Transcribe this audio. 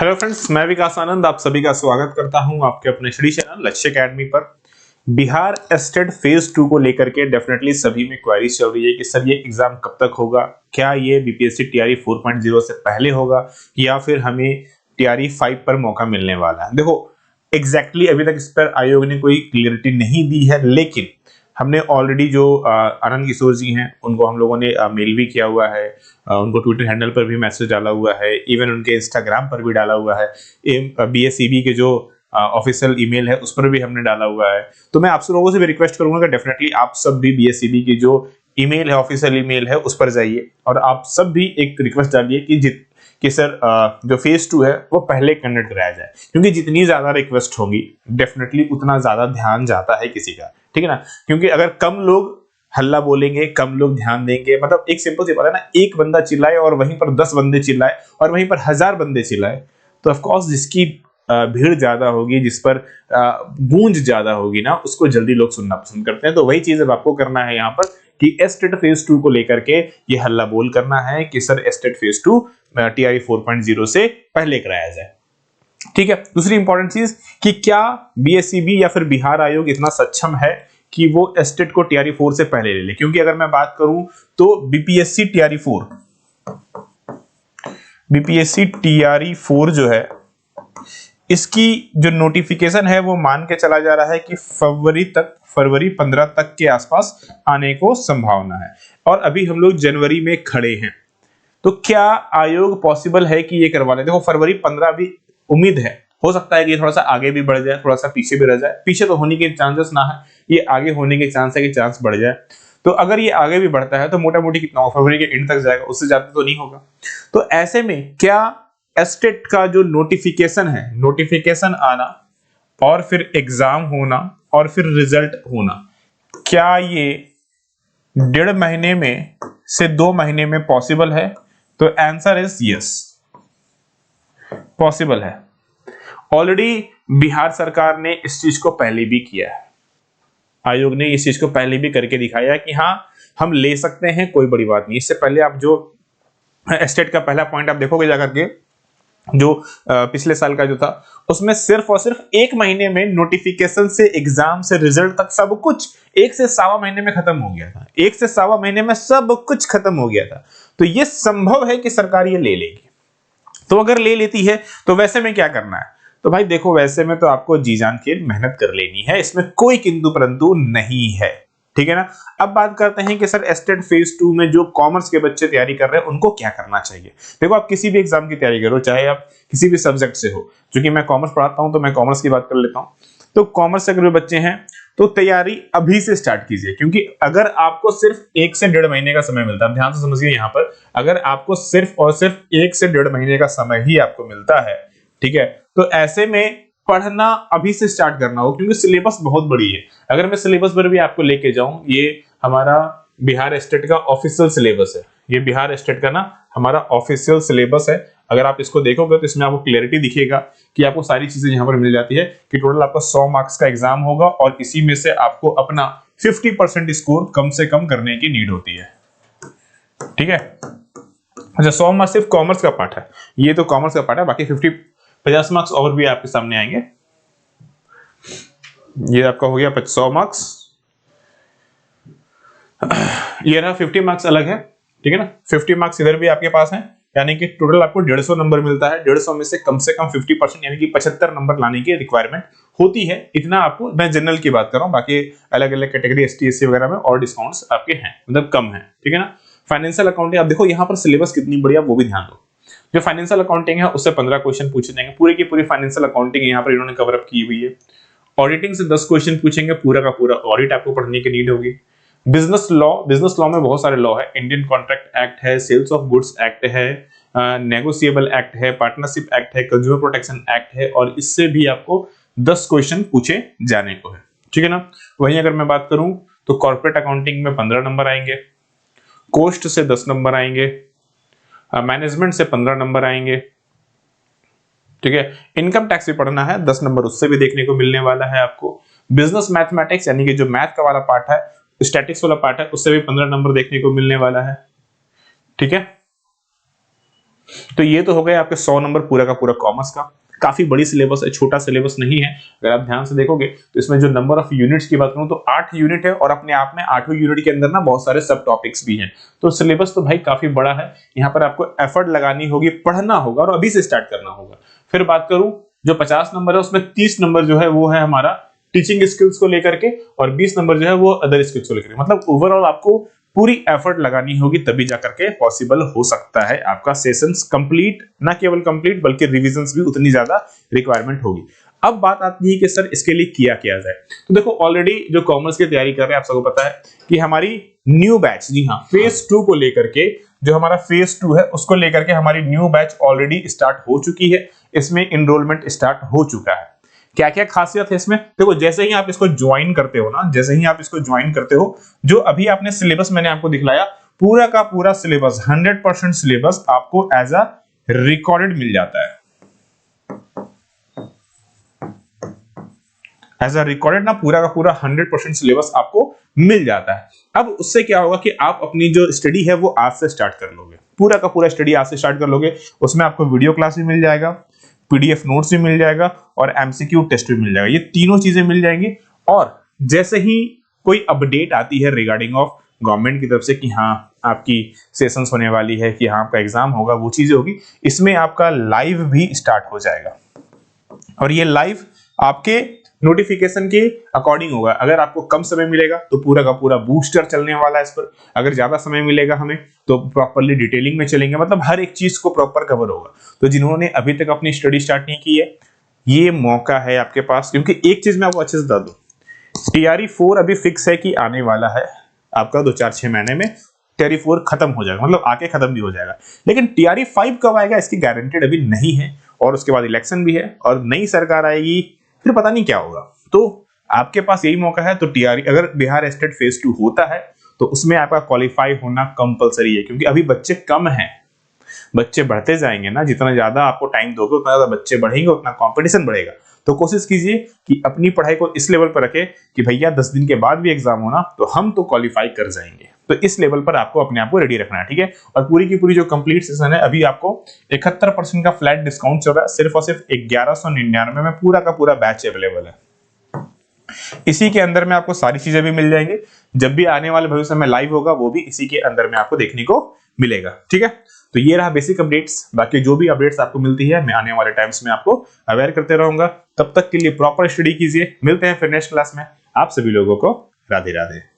Hello friends, मैं विकास आनंद आप सभी का स्वागत करता हूं आपके अपने स्टडी चैनल लक्ष्य एकेडमी पर। बिहार स्टेट फेज 2 को लेकर के डेफिनेटली सभी में क्वेरीज चल रही है कि सर ये एग्जाम कब तक होगा, क्या ये बीपीएससी टीआरई 4.0 से पहले होगा या फिर हमें टीआरई 5 पर मौका मिलने वाला है। देखो एग्जैक्टली अभी तक इस पर आयोग ने कोई क्लियरिटी नहीं दी है, लेकिन हमने ऑलरेडी जो आनंद किशोर जी हैं उनको हम लोगों ने मेल भी किया हुआ है, उनको ट्विटर हैंडल पर भी मैसेज डाला हुआ है, इवन उनके इंस्टाग्राम पर भी डाला हुआ है, बीएसईबी के जो ऑफिशियल ईमेल है उस पर भी हमने डाला हुआ है। तो मैं आप सब लोगों से भी रिक्वेस्ट करूंगा कि डेफिनेटली आप सब भी बीएसईबी की जो ईमेल है, ऑफिशियल ईमेल है, उस पर जाइए और आप सब भी एक रिक्वेस्ट डालिए कि सर जो फेज 2 है वो पहले कंडक्ट कराया जाए, क्योंकि जितनी ज्यादा रिक्वेस्ट होगी डेफिनेटली उतना ज्यादा ध्यान जाता है किसी का, ठीक है ना। क्योंकि अगर कम लोग हल्ला बोलेंगे, कम लोग ध्यान देंगे, मतलब एक सिंपल सी बात है ना, एक बंदा चिल्लाए और वहीं पर 10 बंदे चिल्लाए और वहीं पर 1000 बंदे चिल्लाए, तो ऑफ कोर्स जिसकी भीड़ ज्यादा होगी, जिस पर गूंज ज्यादा होगी ना, उसको जल्दी लोग सुनना पसंद करते हैं। तो वही चीज अब आपको करना है यहाँ पर कि एस्टेट फेज 2 को लेकर के ये हल्ला बोल करना है कि सर एस्टेट फेज 2 टीआरई 4.0 से पहले कराया जाए, ठीक है। दूसरी इंपॉर्टेंट चीज कि क्या बीएसईबी या फिर बिहार आयोग इतना सक्षम है कि वो एस्टेट को टीआरई 4 से पहले ले ले। क्योंकि अगर मैं बात करूं तो बीपीएससी टीआरई 4 जो है, इसकी जो नोटिफिकेशन है वो मान के चला जा रहा है कि फरवरी 15 तक के आसपास आने को संभावना है, और अभी हम लोग जनवरी में खड़े हैं। तो क्या आयोग पॉसिबल है कि ये करवा ले? देखो फरवरी 15 भी उम्मीद है, हो सकता है कि थोड़ा सा आगे भी बढ़ जाए, थोड़ा सा पीछे भी रह जाए। पीछे तो होने के चांसेस ना है, ये आगे होने के चांस है कि चांस बढ़ जाए। तो अगर ये आगे भी बढ़ता है तो मोटा मोटी कितना फरवरी के एंड तक जाएगा, उससे ज्यादा तो नहीं होगा। तो ऐसे में क्या एस्टेट का जो नोटिफिकेशन है, नोटिफिकेशन आना और फिर एग्जाम होना और फिर रिजल्ट होना, क्या ये 1.5 महीने में से 2 महीने में पॉसिबल है? तो आंसर इज यस, पॉसिबल है। ऑलरेडी बिहार सरकार ने इस चीज को पहले भी किया है, आयोग ने इस चीज को पहले भी करके दिखाया कि हाँ हम ले सकते हैं, कोई बड़ी बात नहीं। इससे पहले आप जो एस्टेट का पहला पॉइंट आप देखोगे जाकर के, जो पिछले साल का जो था, उसमें सिर्फ और सिर्फ 1 महीने में नोटिफिकेशन से एग्जाम से रिजल्ट तक सब कुछ 1 से 1.25 महीने में खत्म हो गया था। 1 से 1.25 महीने में सब कुछ खत्म हो गया था। तो ये संभव है कि सरकार ये ले लेगी। तो अगर ले लेती है तो वैसे में क्या करना है? तो भाई देखो, वैसे में तो आपको जी जान के मेहनत कर लेनी है, इसमें कोई किंतु परंतु नहीं है, ठीक है ना। अब बात करते हैं कि सर एस्टेट फेज 2 में जो कॉमर्स के बच्चे तैयारी कर रहे हैं उनको क्या करना चाहिए। देखो आप किसी भी एग्जाम की तैयारी करो, चाहे आप किसी भी सब्जेक्ट से हो, क्योंकि मैं कॉमर्स पढ़ाता हूं तो मैं कॉमर्स की बात कर लेता हूं। तो कॉमर्स से अगर बच्चे हैं तो तैयारी अभी से स्टार्ट कीजिए, क्योंकि अगर आपको सिर्फ 1 से 1.5 महीने का समय मिलता है, ध्यान से समझिए यहाँ पर, अगर आपको सिर्फ और सिर्फ 1 से 1.5 महीने का समय ही आपको मिलता है, ठीक है, तो ऐसे में पढ़ना अभी से स्टार्ट करना हो, क्योंकि सिलेबस बहुत बड़ी है। अगर मैं सिलेबस पर भी आपको लेके जाऊं, ये हमारा बिहार स्टेट का ऑफिशियल सिलेबस है, ये बिहार स्टेट का ना हमारा ऑफिशियल सिलेबस है। अगर आप इसको देखोगे तो इसमें आपको क्लैरिटी दिखेगा कि आपको सारी चीजें यहाँ पर मिल जाती है कि टोटल आपका 100 मार्क्स का एग्जाम होगा और इसी में से आपको अपना 50% स्कोर कम से कम करने की नीड होती है, ठीक है। अच्छा, 100 मार्क्स सिर्फ कॉमर्स का पार्ट है, ये तो कॉमर्स का पार्ट है, बाकी 50 मार्क्स और भी आपके सामने आएंगे। ये आपका हो गया 100 मार्क्स, ये रहा 50 मार्क्स अलग है, ठीक है ना। 50 मार्क्स इधर भी आपके पास हैं, यानी कि टोटल आपको 150 नंबर मिलता है। 150 में से कम 50% यानी कि 75 नंबर लाने की रिक्वायरमेंट होती है। इतना आपको, मैं जनरल की बात कर रहा हूं, बाकी अलग अलग कैटेगरी एसटी एससी वगैरह में और डिस्काउंट्स आपके हैं, मतलब कम है, ठीक है ना। फाइनेंशियल अकाउंटिंग, आप देखो यहाँ पर सिलेबस कितनी बढ़िया, वो भी ध्यान दो। जो फाइनेंशियल अकाउंटिंग है उससे 15 क्वेश्चन पूछे जाएंगे, पूरी की पूरी फाइनेंशियल अकाउंटिंग यहाँ पर इन्होंने कवर अप की हुई है। ऑडिटिंग से 10 क्वेश्चन पूछेंगे, पूरा का पूरा ऑडिट आपको पढ़ने की नीड होगी। बिजनेस लॉ में बहुत सारे लॉ है, इंडियन कॉन्ट्रैक्ट एक्ट है, सेल्स ऑफ गुड्स एक्ट है, नेगोशिएबल एक्ट है, पार्टनरशिप एक्ट है, कंज्यूमर प्रोटेक्शन एक्ट है, और इससे भी आपको 10 क्वेश्चन पूछे जाने को है, ठीक है ना। वहीं अगर मैं बात करूं तो कॉर्पोरेट अकाउंटिंग में 15 नंबर आएंगे, कोस्ट से 10 नंबर आएंगे, मैनेजमेंट से 15 नंबर आएंगे, ठीक है। इनकम टैक्स भी पढ़ना है, 10 नंबर उससे भी देखने को मिलने वाला है आपको। बिजनेस मैथमेटिक्स यानी कि जो मैथ का वाला पार्ट है, स्टैटिक्स वाला पार्ट है, उससे भी 15 नंबर देखने को मिलने वाला है, ठीक है। तो ये तो हो गया आपके 100 नंबर पूरा का पूरा कॉमर्स का। काफी बड़ी सिलेबस है, छोटा सिलेबस नहीं है। अगर आप ध्यान से देखोगे तो इसमें जो नंबर ऑफ यूनिट्स की बात करूं तो 8 यूनिट है, और अपने आप में 8वें यूनिट के अंदर ना बहुत सारे सब टॉपिक्स भी हैं। तो सिलेबस तो भाई काफी बड़ा है। यहाँ पर आपको एफर्ट लगानी होगी, पढ़ना होगा और अभी से स्टार्ट करना होगा। फिर बात करूं जो 50 नंबर है उसमें 30 नंबर जो है वो है हमारा टीचिंग स्किल्स को लेकर के, और 20 नंबर जो है वो अदर स्किल्स को लेकर। मतलब ओवरऑल आपको पूरी एफर्ट लगानी होगी, तभी जाकर के पॉसिबल हो सकता है आपका सेशंस कंप्लीट, ना केवल कंप्लीट बल्कि रिविजन्स भी उतनी ज्यादा रिक्वायरमेंट होगी। अब बात आती है कि सर इसके लिए किया जाए। तो देखो ऑलरेडी जो कॉमर्स की तैयारी कर रहे हैं आप सबको पता है कि हमारी न्यू बैच, जी हाँ, फेज 2 को लेकर के, जो हमारा फेज 2 है उसको लेकर के हमारी न्यू बैच ऑलरेडी स्टार्ट हो चुकी है। इसमें इनरोलमेंट स्टार्ट हो चुका है। क्या क्या खासियत है इसमें, देखो जैसे ही आप इसको ज्वाइन करते हो ना, जैसे ही आप इसको ज्वाइन करते हो, जो अभी आपने सिलेबस मैंने आपको दिखलाया, पूरा का पूरा सिलेबस 100% सिलेबस आपको एज अ रिकॉर्डेड मिल जाता है। एज अ रिकॉर्डेड ना पूरा का पूरा 100% सिलेबस आपको मिल जाता है। अब उससे क्या होगा कि आप अपनी जो स्टडी है वो आज से स्टार्ट कर लोगे, पूरा का पूरा स्टडी आज से स्टार्ट कर लोगे। उसमें आपको वीडियो क्लास भी मिल जाएगा, पीडीएफ नोट्स भी मिल जाएगा और एमसीक्यू टेस्ट भी मिल जाएगा। ये तीनों चीजें मिल जाएंगी। और जैसे ही कोई अपडेट आती है रिगार्डिंग ऑफ गवर्नमेंट की तरफ से कि हाँ आपकी सेशंस होने वाली है, कि हाँ आपका एग्जाम होगा, वो चीजें होगी, इसमें आपका लाइव भी स्टार्ट हो जाएगा। और ये लाइव आपके नोटिफिकेशन के अकॉर्डिंग होगा। अगर आपको कम समय मिलेगा तो पूरा का पूरा बूस्टर चलने वाला है इस पर। अगर ज्यादा समय मिलेगा हमें तो प्रॉपर्ली डिटेलिंग में चलेंगे, मतलब हर एक चीज को प्रॉपर कवर होगा। तो जिन्होंने अभी तक अपनी स्टडी स्टार्ट नहीं की है, ये मौका है आपके पास। क्योंकि एक चीज मैं आपको अच्छे से बता दूं, टीआरई 4 अभी फिक्स है कि आने वाला है आपका 2-4-6 महीने में। टीआरई 4 खत्म हो जाएगा, मतलब आके खत्म भी हो जाएगा। लेकिन टीआरई 5 कब आएगा इसकी गारंटेड अभी नहीं है। और उसके बाद इलेक्शन भी है और नई सरकार आएगी, फिर पता नहीं क्या होगा। तो आपके पास यही मौका है। तो टीआरई अगर बिहार स्टेट फेज 2 होता है तो उसमें आपका क्वालिफाई होना कंपलसरी है। क्योंकि अभी बच्चे कम हैं, बच्चे बढ़ते जाएंगे ना, जितना ज्यादा आपको टाइम दोगे उतना ज्यादा बच्चे बढ़ेंगे, उतना कंपटीशन बढ़ेगा। तो कोशिश कीजिए कि अपनी पढ़ाई को इस लेवल पर रखें कि भैया 10 दिन के बाद भी एग्जाम होना तो हम तो क्वालिफाई कर जाएंगे। तो इस लेवल पर आपको अपने आप को रेडी रखना है, ठीक है। और पूरी की पूरी जो कंप्लीट सेशन है, अभी आपको 71% का फ्लैट डिस्काउंट चल रहा है। सिर्फ और सिर्फ 1199 में पूरा का पूरा बैच अवेलेबल है। इसी के अंदर में आपको सारी चीजें भी मिल जाएंगी। जब भी आने वाले भविष्य में लाइव होगा वो भी इसी के अंदर में आपको देखने को मिलेगा, ठीक है। तो ये रहा बेसिक अपडेट्स। बाकी जो भी अपडेट्स आपको मिलती है मैं आने वाले टाइम्स में आपको अवेयर करते रहूंगा। तब तक के लिए प्रॉपर स्टडी कीजिए। मिलते हैं फिर नेक्स्ट क्लास में। आप सभी लोगों को राधे राधे।